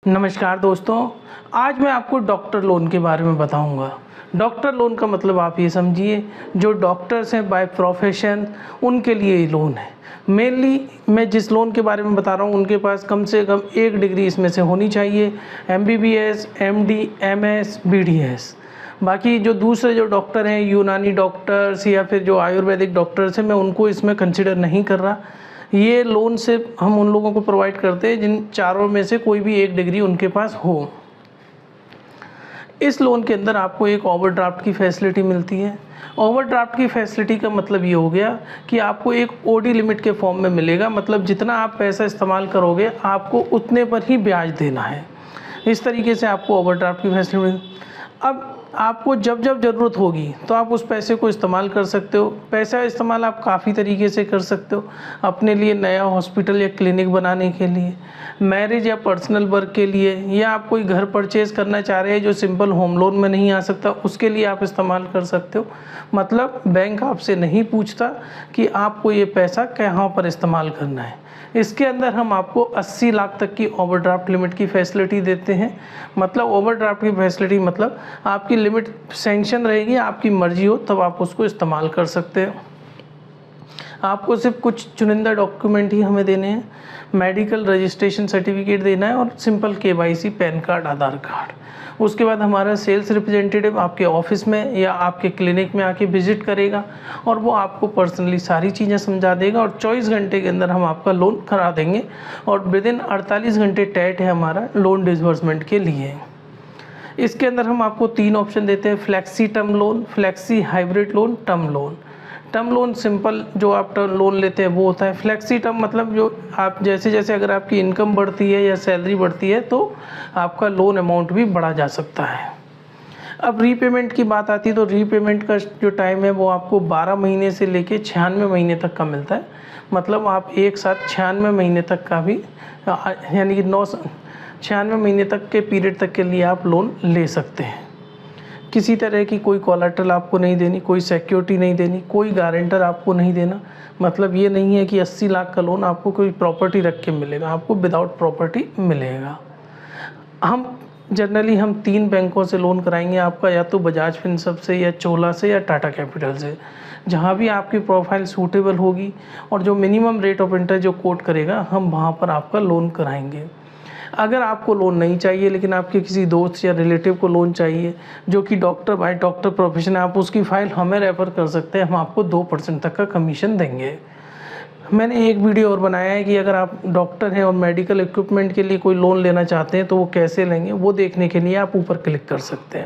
नमस्कार दोस्तों, आज मैं आपको डॉक्टर लोन के बारे में बताऊंगा। डॉक्टर लोन का मतलब आप ये समझिए, जो डॉक्टर्स हैं बाय प्रोफेशन उनके लिए ये लोन है। मेनली मैं जिस लोन के बारे में बता रहा हूँ उनके पास कम से कम एक डिग्री इसमें से होनी चाहिए, MBBS, MD, MS, BDS। बाकी जो दूसरे जो डॉक्टर हैं, यूनानी डॉक्टर्स या फिर जो आयुर्वेदिक डॉक्टर्स हैं, मैं उनको इसमें कंसिडर नहीं कर रहा। ये लोन सिर्फ हम उन लोगों को प्रोवाइड करते हैं जिन चारों में से कोई भी एक डिग्री उनके पास हो। इस लोन के अंदर आपको एक ओवरड्राफ्ट की फैसिलिटी मिलती है। ओवरड्राफ्ट की फैसिलिटी का मतलब ये हो गया कि आपको एक ओडी लिमिट के फॉर्म में मिलेगा, मतलब जितना आप पैसा इस्तेमाल करोगे आपको उतने पर ही ब्याज देना है। इस तरीके से आपको ओवरड्राफ्ट की फैसिलिटी। अब आपको जब जब ज़रूरत होगी तो आप उस पैसे को इस्तेमाल कर सकते हो। पैसा इस्तेमाल आप काफ़ी तरीके से कर सकते हो, अपने लिए नया हॉस्पिटल या क्लिनिक बनाने के लिए, मैरिज या पर्सनल वर्क के लिए, या आप कोई घर परचेज़ करना चाह रहे हैं जो सिंपल होम लोन में नहीं आ सकता, उसके लिए आप इस्तेमाल कर सकते हो। मतलब बैंक आपसे नहीं पूछता कि आपको ये पैसा कहाँ पर इस्तेमाल करना है। इसके अंदर हम आपको 80 लाख तक की ओवरड्राफ्ट लिमिट की फैसिलिटी देते हैं। मतलब ओवरड्राफ्ट की फैसिलिटी मतलब आपकी लिमिट सैंक्शन रहेगी, आपकी मर्जी हो तब आप उसको इस्तेमाल कर सकते हो। आपको सिर्फ कुछ चुनिंदा डॉक्यूमेंट ही हमें देने हैं। मेडिकल रजिस्ट्रेशन सर्टिफिकेट देना है और सिंपल KYC, पैन कार्ड, आधार कार्ड। उसके बाद हमारा सेल्स रिप्रेजेंटेटिव आपके ऑफिस में या आपके क्लिनिक में आके विजिट करेगा और वो आपको पर्सनली सारी चीज़ें समझा देगा और 24 घंटे के अंदर हम आपका लोन करा देंगे। और विदिन 48 घंटे टैट है हमारा लोन डिसबर्समेंट के लिए। इसके अंदर हम आपको 3 ऑप्शन देते हैं: flexi term loan, flexi hybrid loan, term loan. Term loan simple जो आप टर्म लोन लेते हैं वो होता है। फ्लेक्सी टर्म मतलब जो आप जैसे जैसे अगर आपकी इनकम बढ़ती है या सैलरी बढ़ती है तो आपका लोन अमाउंट भी बढ़ा जा सकता है। अब रीपेमेंट की बात आती है तो रीपेमेंट का जो टाइम है वो आपको 12 महीने से लेके 96 महीने तक का मिलता है। मतलब आप एक साथ 96 महीने तक का भी, यानी कि 96 महीने तक के पीरियड तक के लिए आप लोन ले सकते हैं। किसी तरह की कोई कोलेटरल आपको नहीं देनी, कोई सिक्योरिटी नहीं देनी, कोई गारंटर आपको नहीं देना। मतलब ये नहीं है कि 80 लाख का लोन आपको कोई प्रॉपर्टी रख के मिलेगा, आपको विदाउट प्रॉपर्टी मिलेगा। हम जनरली 3 बैंकों से लोन कराएंगे आपका, या तो बजाज फिनसर्व से, या चोला से, या टाटा कैपिटल से। जहाँ भी आपकी प्रोफाइल सूटेबल होगी और जो मिनिमम रेट ऑफ इंटरेस्ट जो कोट करेगा हम वहाँ पर आपका लोन कराएंगे। अगर आपको लोन नहीं चाहिए लेकिन आपके किसी दोस्त या रिलेटिव को लोन चाहिए जो कि डॉक्टर बाय डॉक्टर प्रोफेशन है, आप उसकी फ़ाइल हमें रेफ़र कर सकते हैं। हम आपको 2% तक का कमीशन देंगे। मैंने एक वीडियो और बनाया है कि अगर आप डॉक्टर हैं और मेडिकल इक्विपमेंट के लिए कोई लोन लेना चाहते हैं तो वो कैसे लेंगे, वो देखने के लिए आप ऊपर क्लिक कर सकते हैं।